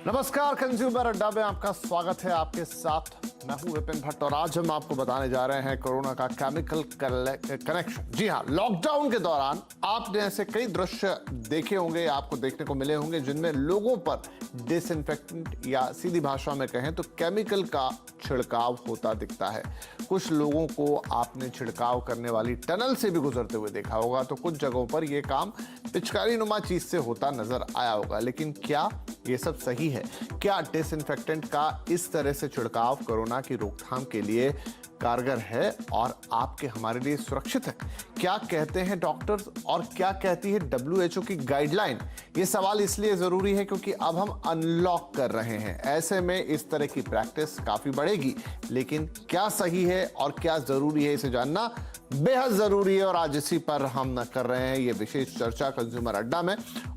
नमस्कार, कंज्यूमर अड्डा में आपका स्वागत है। आपके साथ मैं हूं विपिन भट्ट और आज हम आपको बताने जा रहे हैं कोरोना का केमिकल कनेक्शन। जी हां, लॉकडाउन के दौरान आपने ऐसे कई दृश्य देखे होंगे, आपको देखने को मिले होंगे जिनमें लोगों पर डिसइंफेक्टेंट या सीधी भाषा में कहें तो केमिकल का छिड़काव होता दिखता है। कुछ लोगों को आपने छिड़काव करने वाली टनल से भी गुजरते हुए देखा होगा, तो कुछ जगहों पर यह काम पिचकारी नुमा चीज से होता नजर आया होगा। लेकिन क्या ये सब सही है? क्या डिसइंफेक्टेंट का इस तरह से छिड़काव कोरोना की रोकथाम के लिए कारगर है और आपके हमारे लिए सुरक्षित है? क्या कहते हैं डॉक्टर्स और क्या कहती है WHO की गाइडलाइन? ये सवाल इसलिए जरूरी है क्योंकि अब हम अनलॉक कर रहे हैं। ऐसे में इस तरह की प्रैक्टिस काफी बढ़ेगी, लेकिन क्या सही है और क्या जरूरी है, इसे जानना बेहद जरूरी है। और आज इसी पर हम कर रहे हैं ये विशेष चर्चा कंज्यूमर अड्डा में,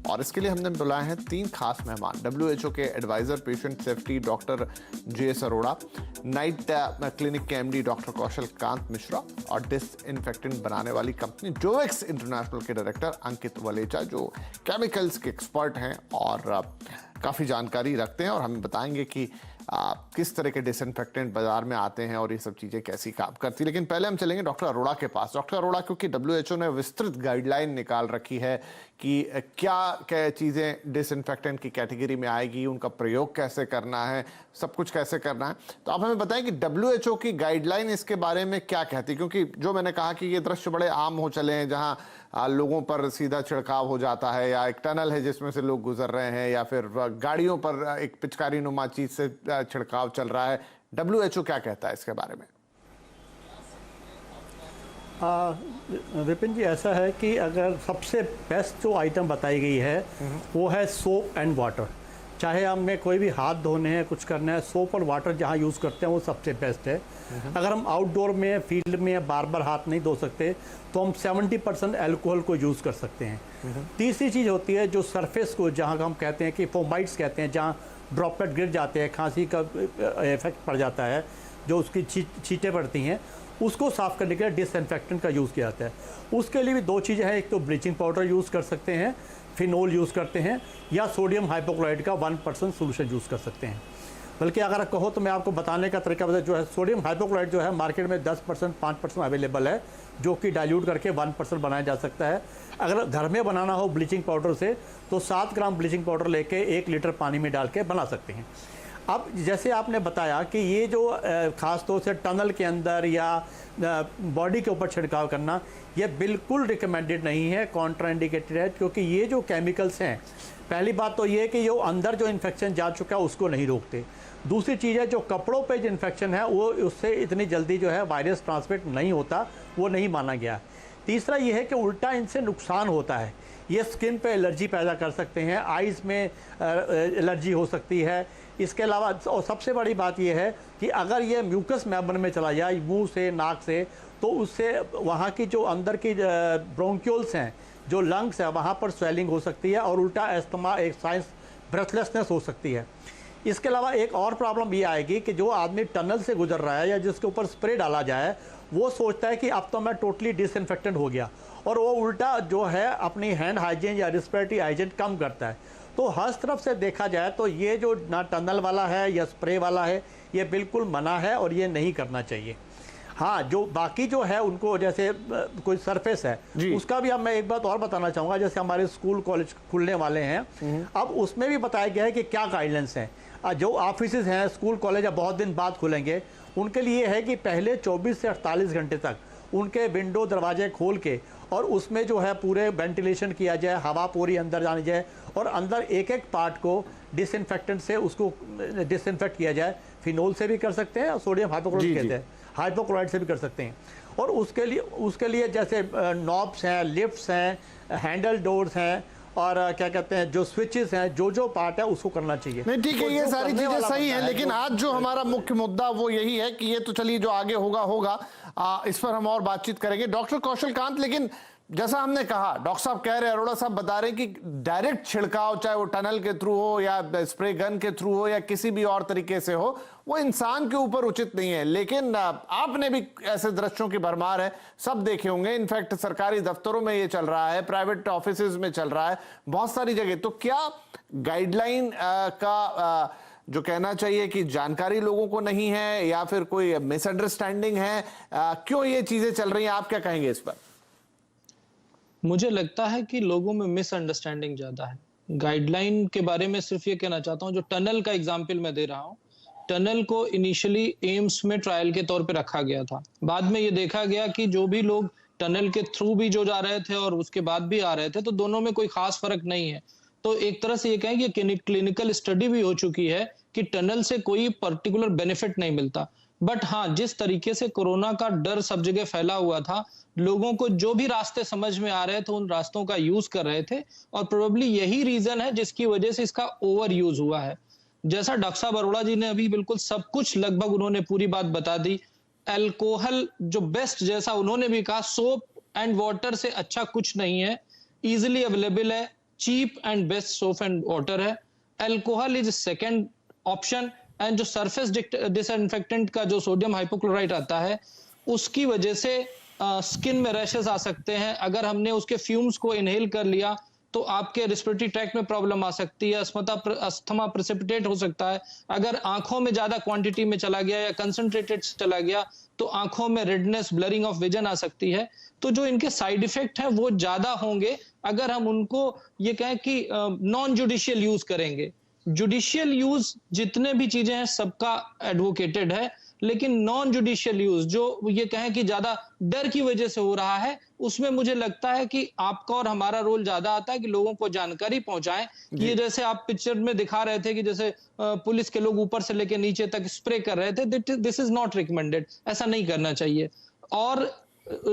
और इसके लिए हमने बुलाए हैं तीन खास मेहमान। WHO के advisor patient safety doctor JS Arora, night clinic के MD डॉक्टर कौशल कांत मिश्रा और डिसइंफेक्टेंट बनाने वाली कंपनी जोवेक्स इंटरनेशनल के डायरेक्टर अंकित वलेचा, जो केमिकल्स के एक्सपर्ट हैं और काफ़ी जानकारी रखते हैं और हमें बताएंगे कि किस तरह के डिसइंफेक्टेंट बाजार में आते हैं और ये सब चीज़ें कैसी काम करती। लेकिन पहले हम चलेंगे डॉक्टर अरोड़ा के पास। डॉक्टर अरोड़ा, क्योंकि WHO ने विस्तृत गाइडलाइन निकाल रखी है कि क्या क्या चीज़ें डिसइंफेक्टेंट की कैटेगरी में आएगी, उनका प्रयोग कैसे करना है, सब कुछ कैसे करना है, तो आप हमें बताएं कि WHO की गाइडलाइन इसके बारे में क्या कहती है। क्योंकि जो मैंने कहा कि ये दृश्य बड़े आम हो चले हैं, जहाँ लोगों पर सीधा छिड़काव हो जाता है, या एक टनल है जिसमें से लोग गुजर रहे हैं, या फिर गाड़ियों पर एक पिचकारी नुमा चीज से छिड़काव चल रहा है। WHO क्या कहता है इसके बारे में? विपिन जी, ऐसा है कि अगर सबसे बेस्ट जो आइटम बताई गई है वो है सोप एंड वाटर। चाहे हमें कोई भी हाथ धोने हैं, कुछ करना है, सोप और वाटर जहाँ यूज़ करते हैं वो सबसे बेस्ट है। अगर हम आउटडोर में, फील्ड में बार बार हाथ नहीं धो सकते तो हम 70% अल्कोहल को यूज़ कर सकते हैं। तीसरी चीज़ होती है जो सरफेस को, जहाँ हम कहते हैं कि फोमाइट्स कहते हैं, जहाँ ड्रॉपलेट गिर जाते हैं, खांसी का इफेक्ट पड़ जाता है, जो उसकी छींटें पड़ती हैं, उसको साफ़ करने के लिए डिसइंफेक्टेंट का यूज़ किया जाता है। उसके लिए भी दो चीज़ें हैं, एक तो ब्लीचिंग पाउडर यूज़ कर सकते हैं, फिनोल यूज़ करते हैं, या सोडियम हाइपोक्लोराइड का 1% सोल्यूशन यूज़ कर सकते हैं। बल्कि अगर कहो तो मैं आपको बताने का तरीका बता, जो है सोडियम हाइपोक्लोराइड जो है मार्केट में 10% 5% अवेलेबल है, जो कि डाइल्यूट करके 1% बनाया जा सकता है। अगर घर में बनाना हो ब्लीचिंग पाउडर से तो 7 ग्राम ब्लीचिंग पाउडर लेके 1 लीटर पानी में डाल के बना सकते हैं। अब जैसे आपने बताया कि ये जो ख़ास तौर से टनल के अंदर या बॉडी के ऊपर छिड़काव करना, ये बिल्कुल रिकमेंडेड नहीं है, कॉन्ट्राइंडिकेटेड है, क्योंकि ये जो केमिकल्स हैं, पहली बात तो ये कि जो अंदर जो इन्फेक्शन जा चुका है उसको नहीं रोकते। दूसरी चीज़ है जो कपड़ों पे जो इन्फेक्शन है वो उससे इतनी जल्दी जो है वायरस ट्रांसमिट नहीं होता, वो नहीं माना गया। तीसरा ये है कि उल्टा इनसे नुकसान होता है, ये स्किन पे एलर्जी पैदा कर सकते हैं, आइज़ में एलर्जी हो सकती है। इसके अलावा और सबसे बड़ी बात यह है कि अगर ये म्यूकस मेम्ब्रेन में चला जाए, मुंह से, नाक से, तो उससे वहाँ की जो अंदर की ब्रोंक्यूल्स हैं, जो लंग्स है, वहाँ पर स्वेलिंग हो सकती है और उल्टा एस्थमा, एक साइंस ब्रेथलेसनेस हो सकती है। इसके अलावा एक और प्रॉब्लम ये आएगी कि जो आदमी टनल से गुजर रहा है या जिसके ऊपर स्प्रे डाला जाए, वो सोचता है कि अब तो मैं टोटली डिसइंफेक्टेंट हो गया, और वो उल्टा जो है अपनी हैंड हाइजीन या रिस्पिरेटरी हाइजीन कम करता है। तो हर तरफ से देखा जाए तो ये जो ना टनल वाला है या स्प्रे वाला है, ये बिल्कुल मना है और ये नहीं करना चाहिए। हाँ, जो बाकी जो है उनको, जैसे कोई सरफेस है, उसका भी अब मैं एक बात और बताना चाहूँगा। जैसे हमारे स्कूल कॉलेज खुलने वाले हैं, अब उसमें भी बताया गया है कि क्या गाइडलाइंस हैं। जो ऑफिस हैं, स्कूल कॉलेज अब बहुत दिन बाद खुलेंगे, उनके लिए है कि पहले 24 से 48 घंटे तक उनके विंडो दरवाजे खोल के और उसमें जो है पूरे वेंटिलेशन किया जाए, हवा पूरी अंदर जानी जाए, और अंदर एक एक पार्ट को डिसइंफेक्टेंट से उसको डिसइंफेक्ट किया जाए। फिनोल से भी कर सकते हैं और सोडियम हाइपोक्लोराइड कहते हैं, हाइपोक्लोराइड से भी कर सकते हैं। और उसके लिए जैसे नॉब्स हैं, लिफ्ट्स हैं, हैंडल डोर्स हैं, और क्या कहते हैं, जो स्विचेस हैं, जो पार्ट है उसको करना चाहिए। नहीं, ठीक है, ये सारी चीजें सही हैं, लेकिन आज जो हमारा मुख्य मुद्दा वो यही है कि ये तो चलिए जो आगे होगा, इस पर हम और बातचीत करेंगे। डॉक्टर कौशल कांत, लेकिन जैसा हमने कहा, डॉक्टर साहब कह रहे हैं, अरोड़ा साहब बता रहे हैं कि डायरेक्ट छिड़काव, चाहे वो टनल के थ्रू हो या स्प्रे गन के थ्रू हो या किसी भी और तरीके से हो, वो इंसान के ऊपर उचित नहीं है। लेकिन आपने भी ऐसे दृश्यों की भरमार है, सब देखे होंगे। इनफैक्ट सरकारी दफ्तरों में ये चल रहा है, प्राइवेट ऑफिसेज में चल रहा है, बहुत सारी जगह। तो क्या गाइडलाइन का जो कहना चाहिए कि जानकारी लोगों को नहीं है या फिर कोई मिसअंडरस्टैंडिंग है, क्यों ये चीजें चल रही हैं, आप क्या कहेंगे इस पर? मुझे लगता है कि लोगों में मिसअंडरस्टैंडिंग ज्यादा है। गाइडलाइन के बारे में सिर्फ ये कहना चाहता हूँ, जो टनल का एग्जाम्पल मैं दे रहा हूँ, टनल को इनिशियली एम्स में ट्रायल के तौर पे रखा गया था। बाद में ये देखा गया कि जो भी लोग टनल के थ्रू भी जो जा रहे थे और उसके बाद भी आ रहे थे, तो दोनों में कोई खास फर्क नहीं है। तो एक तरह से ये कहें कि क्लिनिकल स्टडी भी हो चुकी है कि टनल से कोई पर्टिकुलर बेनिफिट नहीं मिलता। बट हाँ, जिस तरीके से कोरोना का डर सब जगह फैला हुआ था, लोगों को जो भी रास्ते समझ में आ रहे थे उन रास्तों का यूज कर रहे थे, और प्रोबेबली यही रीजन है जिसकी वजह से इसका ओवर यूज हुआ है। जैसा डॉक्टर साहब अरोड़ा जी ने अभी बिल्कुल सब कुछ लगभग उन्होंने पूरी बात बता दी। अल्कोहल जो बेस्ट, जैसा उन्होंने भी कहा, सोप एंड वाटर से अच्छा कुछ नहीं है, इजिली अवेलेबल है, cheap and best soap and water है। Alcohol is second option, and जो सरफेस डिसइंफेक्टेंट का जो सोडियम हाइपोक्लोराइट आता है, उसकी वजह से स्किन में रैशेस आ सकते हैं। अगर हमने उसके फ्यूम्स को इनहेल कर लिया तो आपके रेस्पिरेटरी ट्रैक्ट में प्रॉब्लम आ सकती है, अस्थमा प्रेसिपिटेट हो सकता है। अगर आंखों में ज्यादा क्वांटिटी में चला गया या कंसंट्रेटेड चला गया तो आंखों में रेडनेस, ब्लरिंग ऑफ विजन आ सकती है। तो जो इनके साइड इफेक्ट हैं वो ज्यादा होंगे अगर हम उनको ये कहें कि नॉन जुडिशियल यूज करेंगे। जुडिशियल यूज जितने भी चीजें हैं सबका एडवोकेटेड है, लेकिन नॉन जुडिशियल यूज जो ये कहें कि ज्यादा डर की वजह से हो रहा है, उसमें मुझे लगता है कि आपका और हमारा रोल ज्यादा आता है कि लोगों को जानकारी पहुंचाएं। ये जैसे आप पिक्चर में दिखा रहे थे कि जैसे पुलिस के लोग ऊपर से लेकर नीचे तक स्प्रे कर रहे थे, दिस इज नॉट रिकमेंडेड, ऐसा नहीं करना चाहिए। और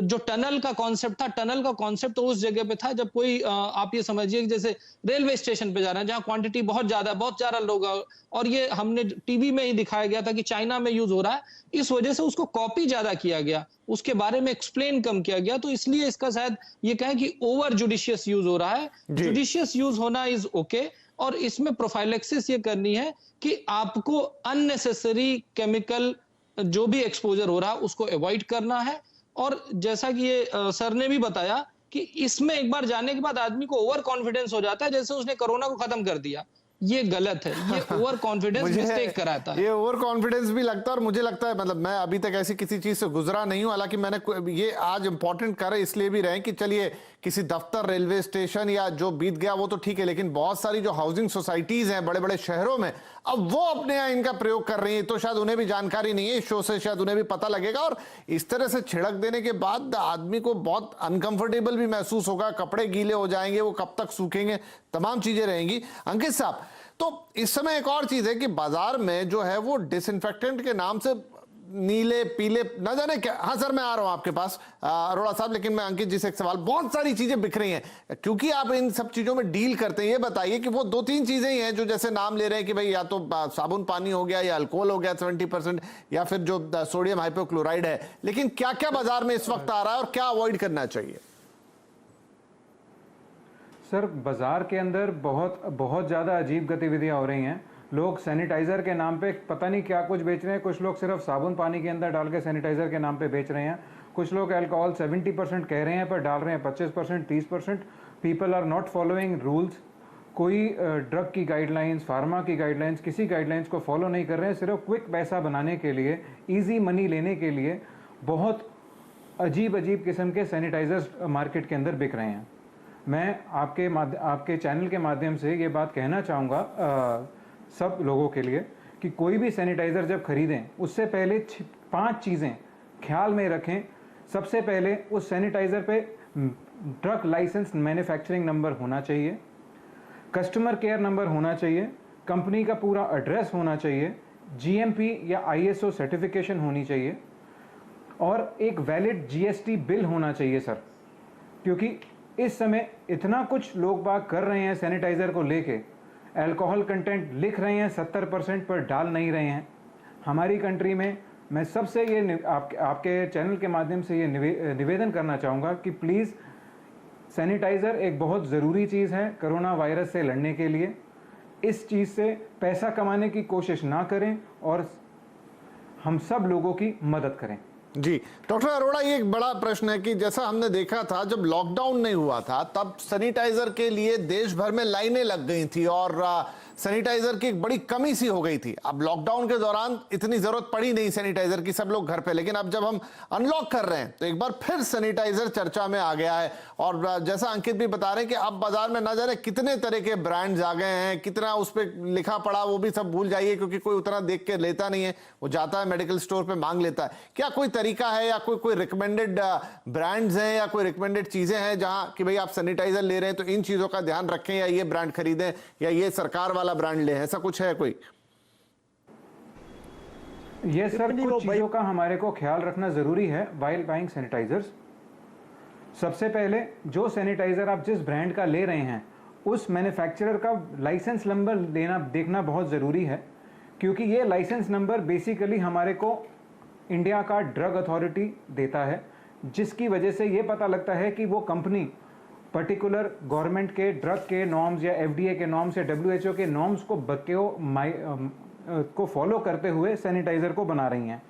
जो टनल का कॉन्सेप्ट था, टनल का कॉन्सेप्ट तो उस जगह पे था जब कोई आप ये समझिए कि जैसे रेलवे स्टेशन पे जा रहे हैं जहां क्वांटिटी बहुत ज्यादा लोग, और ये हमने टीवी में ही दिखाया गया था कि चाइना में यूज हो रहा है, इस वजह से उसको कॉपी ज्यादा किया गया, उसके बारे में एक्सप्लेन कम किया गया। तो इसलिए इसका शायद ये कहें कि ओवर जुडिशियस यूज हो रहा है। जुडिशियस यूज होना इज ओके, और इसमें प्रोफाइलेक्सिस ये करनी है कि आपको अननेसेसरी केमिकल जो भी एक्सपोजर हो रहा है उसको अवॉइड करना है। और जैसा कि ये सर ने भी बताया कि इसमें एक बार जाने के बाद आदमी को ओवर कॉन्फिडेंस हो जाता है, जैसे उसने कोरोना को खत्म कर दिया। ये गलत है, ये ओवर कॉन्फिडेंस मिस्टेक कराता है। ये ओवर कॉन्फिडेंस भी लगता है, और मुझे लगता है, मतलब मैं अभी तक ऐसी किसी चीज से गुजरा नहीं हूं। हालांकि मैंने ये आज इंपॉर्टेंट करे इसलिए भी रहे कि चलिए किसी दफ्तर, रेलवे स्टेशन या जो बीत गया वो तो ठीक है, लेकिन बहुत सारी जो हाउसिंग सोसाइटीज हैं बड़े बड़े शहरों में, अब वो अपने यहाँ इनका प्रयोग कर रही है, तो शायद उन्हें भी जानकारी नहीं है। इस शो से शायद उन्हें भी पता लगेगा, और इस तरह से छिड़क देने के बाद आदमी को बहुत अनकंफर्टेबल भी महसूस होगा, कपड़े गीले हो जाएंगे, वो कब तक सूखेंगे, तमाम चीजें रहेंगी। अंकित साहब, तो इस समय एक और चीज है कि बाजार में जो है वो डिसइंफेक्टेंट के नाम से नीले पीले न जाने क्या, हाँ सर मैं आ रहा हूं आपके पास अरोड़ा साहब, लेकिन मैं अंकित जी से एक सवाल, बहुत सारी चीजें बिक रही हैं, क्योंकि आप इन सब चीजों में डील करते हैं, ये बताइए कि वो 2-3 चीजें ही हैं जो जैसे नाम ले रहे हैं कि भाई या तो साबुन पानी हो गया या अल्कोहल हो गया 70%, या फिर जो सोडियम हाइपोक्लोराइड है, लेकिन क्या क्या बाजार में इस वक्त आ रहा है और क्या अवॉइड करना चाहिए? सर, बाज़ार के अंदर बहुत ज़्यादा अजीब गतिविधियां हो रही हैं। लोग सैनिटाइज़र के नाम पे पता नहीं क्या कुछ बेच रहे हैं। कुछ लोग सिर्फ साबुन पानी के अंदर डाल के सैनिटाइज़र के नाम पे बेच रहे हैं। कुछ लोग अल्कोहल 70% कह रहे हैं पर डाल रहे हैं 25%, 30%। People are not following rules. कोई ड्रग की गाइडलाइंस, फार्मा की गाइडलाइंस, किसी गाइडलाइंस को फॉलो नहीं कर रहे हैं। सिर्फ क्विक पैसा बनाने के लिए, ईजी मनी लेने के लिए बहुत अजीब किस्म के सैनिटाइज़र्स मार्केट के अंदर बिक रहे हैं। मैं आपके चैनल के माध्यम से ये बात कहना चाहूँगा सब लोगों के लिए कि कोई भी सैनिटाइज़र जब खरीदें उससे पहले 5 चीज़ें ख्याल में रखें। सबसे पहले उस सैनिटाइज़र पे ड्रग लाइसेंस मैन्युफैक्चरिंग नंबर होना चाहिए, कस्टमर केयर नंबर होना चाहिए, कंपनी का पूरा एड्रेस होना चाहिए, जीएमपी या आईएसओ सर्टिफिकेशन होनी चाहिए, और एक वैलिड जीएसटी बिल होना चाहिए सर। क्योंकि इस समय इतना कुछ लोग बाग कर रहे हैं सैनिटाइज़र को लेके, अल्कोहल कंटेंट लिख रहे हैं 70% पर डाल नहीं रहे हैं। हमारी कंट्री में मैं सबसे ये आपके चैनल के माध्यम से ये निवेदन करना चाहूँगा कि प्लीज़ सैनिटाइज़र एक बहुत ज़रूरी चीज़ है कोरोना वायरस से लड़ने के लिए। इस चीज़ से पैसा कमाने की कोशिश ना करें और हम सब लोगों की मदद करें। जी डॉक्टर अरोड़ा, ये एक बड़ा प्रश्न है कि जैसा हमने देखा था जब लॉकडाउन नहीं हुआ था तब सैनिटाइजर के लिए देश भर में लाइनें लग गई थी और सैनिटाइजर की एक बड़ी कमी सी हो गई थी। अब लॉकडाउन के दौरान इतनी जरूरत पड़ी नहीं सैनिटाइजर की, सब लोग घर पे, लेकिन अब जब हम अनलॉक कर रहे हैं तो एक बार फिर सैनिटाइजर चर्चा में आ गया है। और जैसा अंकित भी बता रहे हैं कि अब बाजार में ना जाने कितने तरह के ब्रांड्स आ गए हैं, कितना उस पर लिखा पड़ा वो भी सब भूल जाइए, क्योंकि कोई उतना देख के लेता नहीं है, वो जाता है मेडिकल स्टोर पे मांग लेता है। क्या कोई तरीका है या कोई रिकमेंडेड ब्रांड्स हैं या कोई रिकमेंडेड चीजें हैं जहां कि भाई आप सैनिटाइजर ले रहे हैं तो इन चीजों का ध्यान रखें, या ये ब्रांड खरीदें या ये सरकार वाला ब्रांड लें, ऐसा कुछ है कोई? ये सर कुछ चीजों का हमारे को ख्याल रखना जरूरी है वाइल बाइंग सैनिटाइजर्स। सबसे पहले जो सैनिटाइजर आप जिस ब्रांड का ले रहे हैं उस मैन्युफैक्चरर का लाइसेंस नंबर देखना बहुत ज़रूरी है, क्योंकि ये लाइसेंस नंबर बेसिकली हमारे को इंडिया का ड्रग अथॉरिटी देता है, जिसकी वजह से ये पता लगता है कि वो कंपनी पर्टिकुलर गवर्नमेंट के ड्रग के नॉर्म्स या FDA के नॉर्म्स या WHO के नॉर्म्स को फॉलो करते हुए सैनिटाइज़र को बना रही हैं।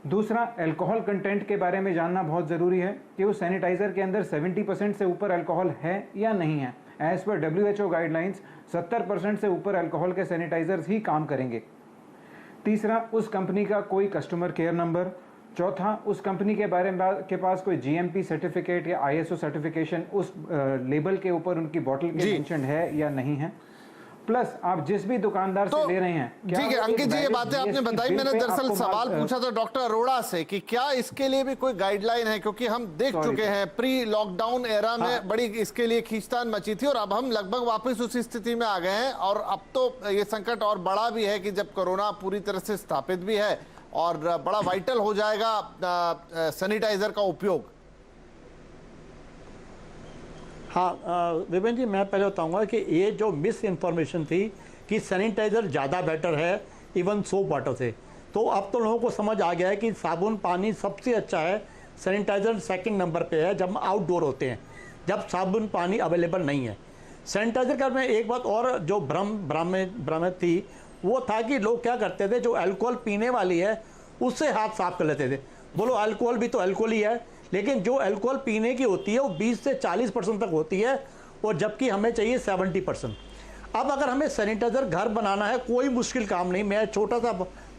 दूसरा, अल्कोहल कंटेंट के बारे में जानना बहुत ज़रूरी है कि उस सैनिटाइज़र के अंदर 70% से ऊपर अल्कोहल है या नहीं है। एज पर WHO गाइडलाइंस 70% से ऊपर अल्कोहल के सैनिटाइजर्स ही काम करेंगे। तीसरा, उस कंपनी का कोई कस्टमर केयर नंबर। चौथा, उस कंपनी के बारे में के पास कोई GMP सर्टिफिकेट या ISO सर्टिफिकेशन उस लेबल के ऊपर उनकी बॉटल के मेंशन है या नहीं है। प्लस आप जिस भी दुकानदार से ले रहे हैं। ठीक है अंकित जी, ये बातें आपने बताई। मैंने दरअसल सवाल पूछा था डॉक्टर अरोड़ा से कि क्या इसके लिए भी कोई गाइडलाइन है, क्योंकि हम देख चुके हैं प्री लॉकडाउन एरा में बड़ी इसके लिए खींचतान मची थी और अब हम लगभग वापस उसी स्थिति में आ गए हैं। और अब तो ये संकट और बड़ा भी है कि जब कोरोना पूरी तरह से स्थापित भी है और बड़ा वाइटल हो जाएगा सैनिटाइजर का उपयोग। हाँ विपिन जी, मैं पहले बताऊंगा कि ये जो मिस इन्फॉर्मेशन थी कि सैनिटाइज़र ज़्यादा बेटर है इवन सोप वाटर से, तो अब तो लोगों को समझ आ गया है कि साबुन पानी सबसे अच्छा है, सैनिटाइज़र सेकंड नंबर पे है जब हम आउटडोर होते हैं, जब साबुन पानी अवेलेबल नहीं है। सैनिटाइज़र का मैं एक बात और जो भ्रम थी वो था कि लोग क्या करते थे, जो अल्कोहल पीने वाली है उससे हाथ साफ कर लेते थे। बोलो अल्कोहल भी तो अल्कोहल ही है, लेकिन जो अल्कोहल पीने की होती है वो 20 से 40% तक होती है, और जबकि हमें चाहिए 70%। अब अगर हमें सैनिटाइज़र घर बनाना है, कोई मुश्किल काम नहीं, मैं छोटा सा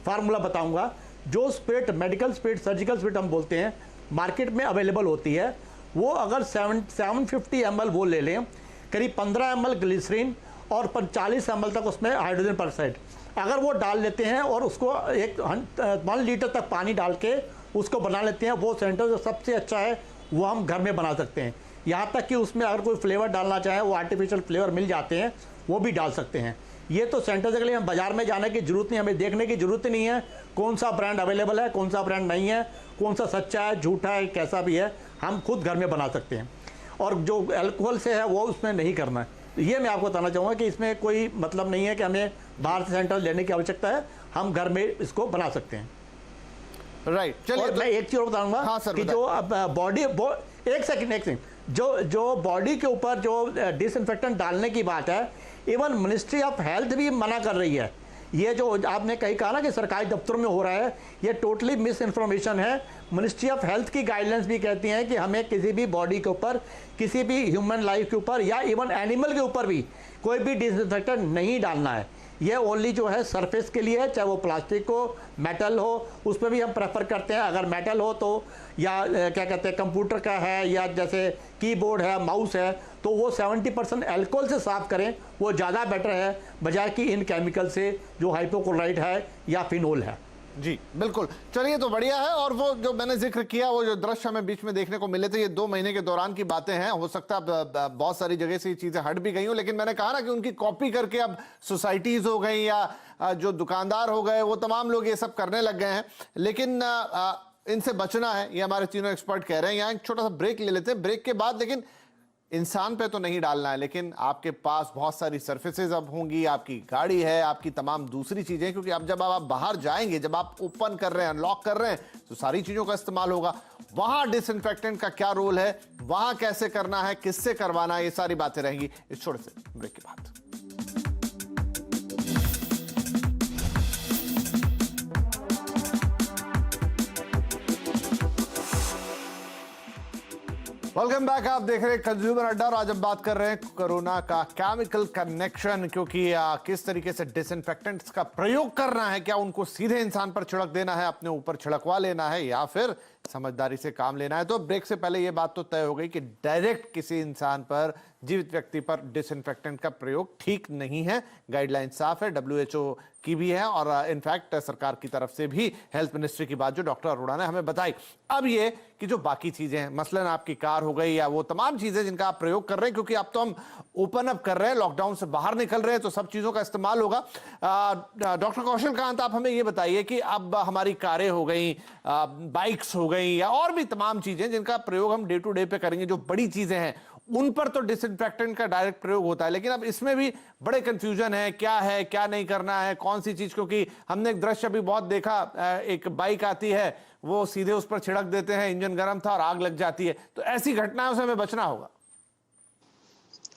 फार्मूला बताऊंगा। जो spirit, medical spirit, surgical spirit हम बोलते हैं, मार्केट में अवेलेबल होती है, वो अगर 750 ml वो ले लें, करीब 15 ml ग्लिसरीन और 40 ml तक उसमें हाइड्रोजन परऑक्साइड अगर वो डाल लेते हैं और उसको 1 लीटर तक पानी डाल के उसको बना लेते हैं, वो सैनिटाइजर सबसे अच्छा है, वो हम घर में बना सकते हैं। यहाँ तक कि उसमें अगर कोई फ्लेवर डालना चाहे, वो आर्टिफिशियल फ्लेवर मिल जाते हैं, वो भी डाल सकते हैं। ये तो सैनिटाइजर के लिए हम बाजार में जाने की जरूरत नहीं, हमें देखने की जरूरत नहीं है कौन सा ब्रांड अवेलेबल है, कौन सा ब्रांड नहीं है, कौन सा सच्चा है, झूठा है, कैसा भी है, हम खुद घर में बना सकते हैं। और जो अल्कोहल से है वो उसमें नहीं करना है। ये मैं आपको बताना चाहूँगा कि इसमें कोई मतलब नहीं है कि हमें बाहर से सैनिटाइजर लेने की आवश्यकता है, हम घर में इसको बना सकते हैं। राइट, चलिए मैं एक चीज और बताऊंगा। हाँ सर, कि जो अब बॉडी एक सेकंड जो बॉडी के ऊपर जो डिसइंफेक्टेंट डालने की बात है, इवन मिनिस्ट्री ऑफ हेल्थ भी मना कर रही है। ये जो आपने कहीं कहा ना कि सरकारी दफ्तरों में हो रहा है, ये टोटली मिस इन्फॉर्मेशन है। मिनिस्ट्री ऑफ हेल्थ की गाइडलाइंस भी कहती हैं कि हमें किसी भी बॉडी के ऊपर, किसी भी ह्यूमन लाइफ के ऊपर या इवन एनिमल के ऊपर भी कोई भी डिसइंफेक्टेंट नहीं डालना है। ये ओनली जो है सरफेस के लिए है, चाहे वो प्लास्टिक हो, मेटल हो, उसमें भी हम प्रेफर करते हैं। अगर मेटल हो तो, या क्या कहते हैं कंप्यूटर का है, या जैसे कीबोर्ड है, माउस है, तो वो 70% अल्कोहल से साफ करें, वो ज़्यादा बेटर है बजाय कि इन केमिकल से जो हाइपोक्लोराइड है या फिनोल है। जी बिल्कुल, चलिए तो बढ़िया है। और वो जो मैंने जिक्र किया, वो जो दृश्य हमें बीच में देखने को मिले थे, ये 2 महीने के दौरान की बातें हैं। हो सकता है बहुत सारी जगह से ये चीजें हट भी गई हो, लेकिन मैंने कहा ना कि उनकी कॉपी करके अब सोसाइटीज हो गई या जो दुकानदार हो गए, वो तमाम लोग ये सब करने लग गए हैं। लेकिन इनसे बचना है, ये हमारे तीनों एक्सपर्ट कह रहे हैं। यहाँ एक छोटा सा ब्रेक ले लेते हैं, ब्रेक के बाद लेकिन इंसान पे तो नहीं डालना है, लेकिन आपके पास बहुत सारी सर्फेसेज अब होंगी, आपकी गाड़ी है, आपकी तमाम दूसरी चीजें, क्योंकि अब जब आप बाहर जाएंगे, जब आप ओपन कर रहे हैं, अनलॉक कर रहे हैं, तो सारी चीजों का इस्तेमाल होगा। वहां डिसइंफेक्टेंट का क्या रोल है, वहां कैसे करना है, किससे करवाना है, ये सारी बातें रहेंगी इस छोटे से ब्रेक के बाद। वेलकम बैक, आप देख रहे हैं कंज्यूमर अड्डा और आज हम बात कर रहे हैं कोरोना का केमिकल कनेक्शन, क्योंकि किस तरीके से डिसइंफेक्टेंट्स का प्रयोग करना है, क्या उनको सीधे इंसान पर छिड़क देना है, अपने ऊपर छिड़कवा लेना है, या फिर समझदारी से काम लेना है। तो ब्रेक से पहले यह बात तो तय हो गई कि डायरेक्ट किसी इंसान पर, जीवित व्यक्ति पर डिसइंफेक्टेंट का प्रयोग ठीक नहीं है। गाइडलाइन साफ है, WHO की भी है और इनफैक्ट सरकार की तरफ से भी हेल्थ मिनिस्ट्री की बात जो डॉक्टर अरोड़ा ने हमें बताई। अब ये कि जो बाकी चीजें हैं, मसलन आपकी कार हो गई या वो तमाम चीजें जिनका आप प्रयोग कर रहे हैं, क्योंकि अब तो हम ओपन अप कर रहे हैं, लॉकडाउन से बाहर निकल रहे हैं, तो सब चीजों का इस्तेमाल होगा। डॉक्टर कौशल कांत, आप हमें ये बताइए कि अब हमारी कारें हो गई, बाइक्स हो गई, या और भी तमाम चीजें जिनका प्रयोग हम डे टू डे पे करेंगे, जो बड़ी चीजें हैं, उन पर तो डिसइंफेक्टेंट का डायरेक्ट प्रयोग होता है, लेकिन अब इसमें भी बड़े कंफ्यूजन है, क्या नहीं करना है, कौन सी चीज, क्योंकि हमने एक दृश्य अभी बहुत देखा, एक बाइक आती है, वो सीधे उस पर छिड़क देते हैं, इंजन गर्म था और आग लग जाती है। तो ऐसी घटनाओं से हमें बचना होगा।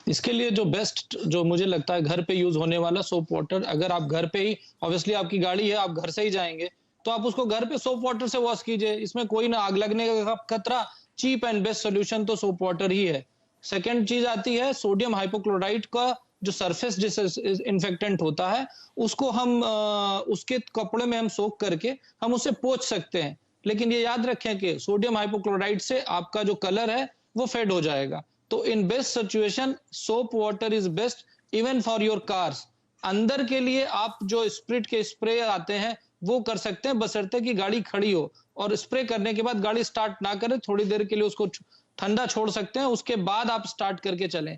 इसके लिए जो बेस्ट, जो मुझे लगता है घर पे यूज होने वाला सोप वाटर, अगर आप घर पे ही, ऑब्वियसली आपकी गाड़ी है, आप घर से ही जाएंगे, तो आप उसको घर पे सोप वाटर से वॉश कीजिए, इसमें कोई ना आग लगने का खतरा। चीप एंड बेस्ट सोल्यूशन तो सोप वाटर ही है। सेकेंड चीज आती है सोडियम हाइपोक्लोराइट का जो सरफेस डिसइंफेक्टेंट होता है, उसको हम उसके कपड़े में हम सोख करके हम उससे पोंछ सकते हैं, लेकिन ये याद रखें कि सोडियम हाइपोक्लोराइट से आपका जो कलर है वो फेड हो जाएगा। तो in best situation soap water is best even for your cars. अंदर के लिए आप जो स्प्रिट के स्प्रे आते हैं वो कर सकते हैं, बशर्ते कि गाड़ी खड़ी हो, और स्प्रे करने के बाद गाड़ी स्टार्ट ना करें, थोड़ी देर के लिए उसको ठंडा छोड़ सकते हैं, उसके बाद आप स्टार्ट करके चलें।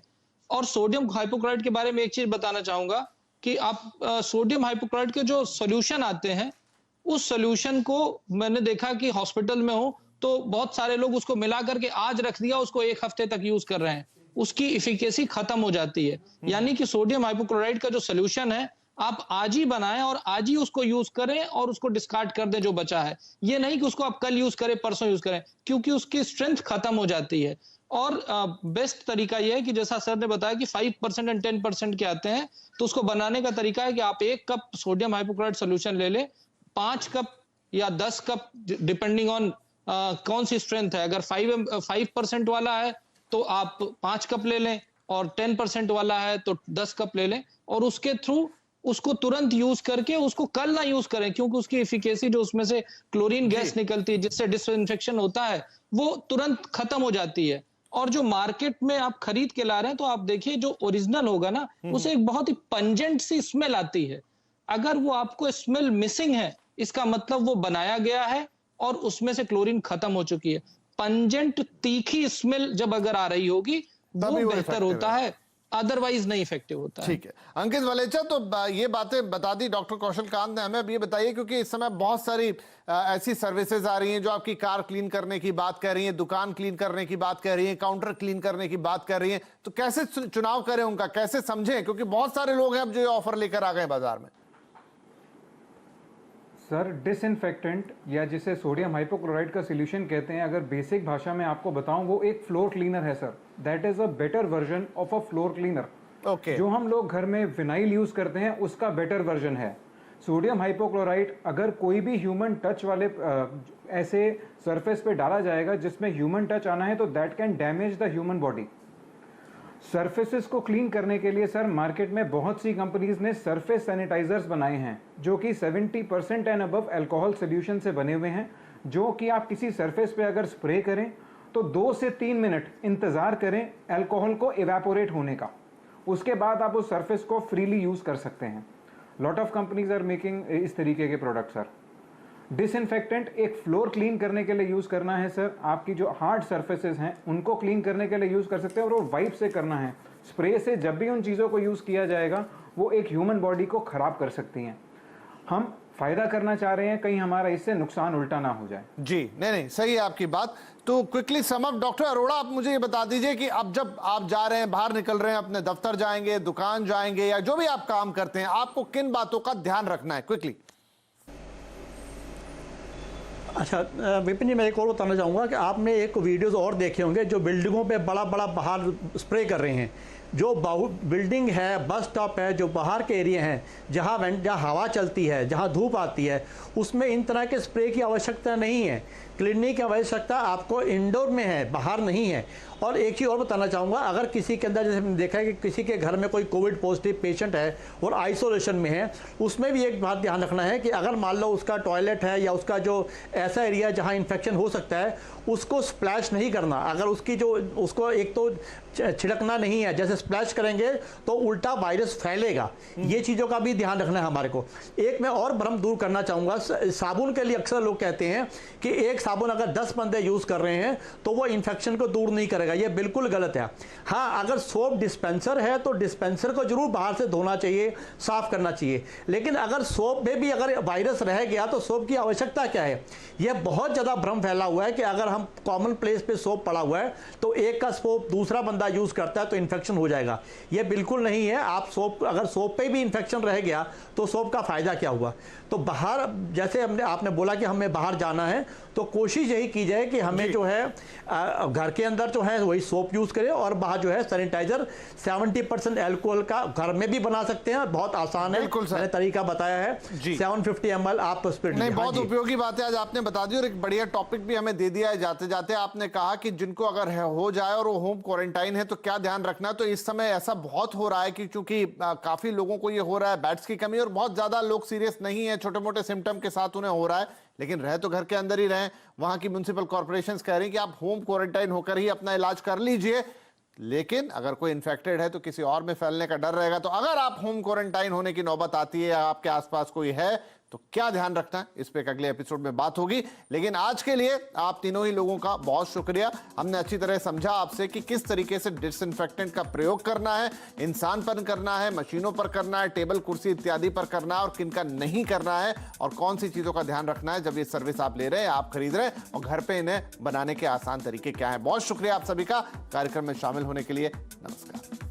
और सोडियम हाइपोक्लोराइट के बारे में एक चीज बताना चाहूंगा कि आप सोडियम हाइपोक्लोराइट के जो सोल्यूशन आते हैं, उस सोल्यूशन को मैंने देखा कि हॉस्पिटल में हो तो बहुत सारे लोग उसको मिला करके आज रख दिया, उसको 1 हफ्ते तक यूज कर रहे हैं, उसकी इफिकेसी खत्म हो जाती है। यानी कि सोडियम हाइपोक्लोराइट का जो सोल्यूशन है, आप आज ही बनाएं और आज ही उसको यूज करें और उसको डिस्कार्ड कर दें जो बचा है। ये नहीं कि उसको आप कल यूज करें, परसों यूज करें, क्योंकि उसकी स्ट्रेंथ खत्म हो जाती है। और बेस्ट तरीका यह है कि जैसा सर ने बताया कि 5% एंड 10% के आते हैं, तो उसको बनाने का तरीका है कि आप 1 कप सोडियम हाइपोक्लोराइट सोल्यूशन ले लें, 5 कप या 10 कप डिपेंडिंग ऑन कौन सी स्ट्रेंथ है। अगर 5% वाला है तो आप 5 कप ले लें, और 10% वाला है तो 10 कप ले लें, और उसके थ्रू उसको तुरंत यूज करके उसको कल ना यूज करें, क्योंकि उसकी एफिकेसी जो उसमें से क्लोरीन गैस निकलती है जिससे डिसइंफेक्शन होता है, वो तुरंत खत्म हो जाती है। और जो मार्केट में आप खरीद के ला रहे हैं, तो आप देखिए जो ओरिजिनल होगा ना, उसे एक बहुत ही पंजेंट सी स्मेल आती है। अगर वो आपको स्मेल मिसिंग है, इसका मतलब वो बनाया गया है और उसमें से क्लोरीन खत्म हो चुकी है। पंजेंट तीखी स्मेल जब अगर आ रही होगी, वो बेहतर होता है, अदरवाइज नहीं इफेक्टिव होता है। ठीक है अंकित वलेचा, तो ये बातें बता दी डॉक्टर कौशल कांत ने हमें। अब ये बताइए, क्योंकि इस समय बहुत सारी ऐसी सर्विसेज आ रही हैं जो आपकी कार क्लीन करने की बात कर रही हैं, दुकान क्लीन करने की बात कर रही हैं, काउंटर क्लीन करने की बात कर रही हैं, तो कैसे चुनाव करें उनका, कैसे समझें, क्योंकि बहुत सारे लोग हैं अब जो ये ऑफर लेकर आ गए बाजार में। सर, डिसइंफेक्टेंट या जिसे सोडियम हाइपोक्लोराइट का सोल्यूशन कहते हैं, अगर बेसिक भाषा में आपको बताऊं, वो एक फ्लोर क्लीनर है sir. That is a better version of a floor cleaner. Okay. जो हम लोग घर में विनाइल यूज करते हैं, उसका बेटर वर्जन है सोडियम हाइपोक्लोराइट। अगर कोई भी ह्यूमन टच वाले ऐसे सरफेस पे डाला जाएगा जिसमें ह्यूमन टच आना है, तो that can damage the human body. Surfaces को क्लीन करने के लिए सर मार्केट में बहुत सी कंपनीज ने सरफेस सैनिटाइजर्स बनाए हैं, जो कि 70% एंड अबव अल्कोहल सोल्यूशन से बने हुए हैं, जो कि आप किसी सरफेस पे अगर स्प्रे करें तो 2 से 3 मिनट इंतजार करें अल्कोहल को इवेपोरेट होने का, उसके बाद आप उस सरफेस को फ्रीली यूज कर सकते हैं। Lot of companies are making इस तरीके के प्रोडक्ट सर। डिसइंफेक्टेंट एक फ्लोर क्लीन करने के लिए यूज करना है सर, आपकी जो हार्ड सरफेसेस हैं उनको क्लीन करने के लिए यूज कर सकते हैं, और वो वाइप से करना है। स्प्रे से जब भी उन चीज़ों को यूज किया जाएगा, वो एक ह्यूमन बॉडी को खराब कर सकती हैं। हम फायदा करना चाह रहे हैं, कहीं हमारा इससे नुकसान उल्टा ना हो जाए। जी नहीं, सही है आपकी बात। तो quickly sum up, doctor Arora, आप मुझे ये बता दीजिए कि अब जब आप जा रहे हैं, बाहर निकल रहे हैं, अपने दफ्तर जाएंगे, दुकान जाएंगे, या जो भी आप काम करते हैं, आपको किन बातों का ध्यान रखना है, क्विकली? अच्छा विपिन जी, मैं एक और बताना चाहूँगा कि आपने एक वीडियोस और देखे होंगे जो बिल्डिंगों पे बड़ा बड़ा बाहर स्प्रे कर रहे हैं। जो बिल्डिंग है, बस स्टॉप है, जो बाहर के एरिया हैं, जहाँ हवा चलती है, जहाँ धूप आती है, उसमें इन तरह के स्प्रे की आवश्यकता नहीं है। क्लीनिंग की आवश्यकता आपको इंडोर में है, बाहर नहीं है। और एक चीज़ और बताना चाहूँगा, अगर किसी के अंदर, जैसे हमने देखा है कि किसी के घर में कोई कोविड पॉजिटिव पेशेंट है और आइसोलेशन में है, उसमें भी एक बात ध्यान रखना है कि अगर मान लो उसका टॉयलेट है या उसका जो ऐसा एरिया जहाँ इन्फेक्शन हो सकता है, उसको स्प्लैश नहीं करना। अगर उसको एक तो छिड़कना नहीं है, जैसे स्प्लैश करेंगे तो उल्टा वायरस फैलेगा। ये चीज़ों का भी ध्यान रखना है हमारे को। एक मैं और भ्रम दूर करना चाहूँगा, साबुन के लिए अक्सर लोग कहते हैं कि एक साबुन अगर 10 बंदे यूज़ कर रहे हैं तो वो इन्फेक्शन को दूर नहीं करेगा। ये बिल्कुल गलत है। हाँ, अगर सोप डिस्पेंसर है तो डिस्पेंसर को जरूर बाहर से धोना चाहिए, साफ करना चाहिए। लेकिन अगर सोप में भी अगर वायरस रह गया तो सोप की आवश्यकता क्या है? यह बहुत ज़्यादा भ्रम फैला हुआ है कि अगर हम कॉमन प्लेस पे सोप पड़ा हुआ है तो एक का सोप दूसरा बंदा यूज़ करता है तो इन्फेक्शन हो जाएगा। यह बिल्कुल नहीं है। आप सोप, अगर सोप पे भी इन्फेक्शन रह गया तो सोप का फ़ायदा क्या हुआ? तो बाहर, जैसे आपने बोला कि हमें बाहर जाना है, तो कोशिश यही की जाए कि हमें जो है घर के अंदर जो है वही सोप यूज़ करें, और बाहर जो है सैनिटाइजर 70% एल्कोहल का घर में भी बना सकते हैं। बहुत आसान है, मैंने तरीका बताया है। 750 ml आप स्प्रे नहीं, बहुत उपयोगी बातें आज आपने बता दी, और एक बढ़िया टॉपिक भी हमें दे दिया है। जाते जाते आपने कहा कि जिनको अगर हो जाए और वो होम क्वारंटाइन है तो क्या ध्यान रखना है। तो इस समय ऐसा बहुत हो रहा है कि चूंकि काफी लोगों को ये हो रहा है, बेड्स की कमी, और बहुत ज्यादा लोग सीरियस नहीं है, छोटे मोटे सिम्टम के साथ उन्हें हो रहा है, लेकिन रह तो घर के अंदर ही रहे। वहां की म्युनिसिपल कॉर्पोरेशंस कह रही हैं कि आप होम क्वारंटाइन होकर ही अपना इलाज कर लीजिए, लेकिन अगर कोई इन्फेक्टेड है तो किसी और में फैलने का डर रहेगा। तो अगर आप होम क्वारंटाइन होने की नौबत आती है या आपके आसपास कोई है तो क्या ध्यान रखना है, इस पे एक अगले एपिसोड में बात होगी। लेकिन आज के लिए आप तीनों ही लोगों का बहुत शुक्रिया। हमने अच्छी तरह समझा आपसे कि किस तरीके से डिसइंफेक्टेंट का प्रयोग करना है, इंसान पर करना है, मशीनों पर करना है, टेबल कुर्सी इत्यादि पर करना है, और किन का नहीं करना है, और कौन सी चीजों का ध्यान रखना है जब ये सर्विस आप ले रहे हैं, आप खरीद रहे हैं, और घर पे इन्हें बनाने के आसान तरीके क्या है। बहुत शुक्रिया आप सभी का कार्यक्रम में शामिल होने के लिए। नमस्कार।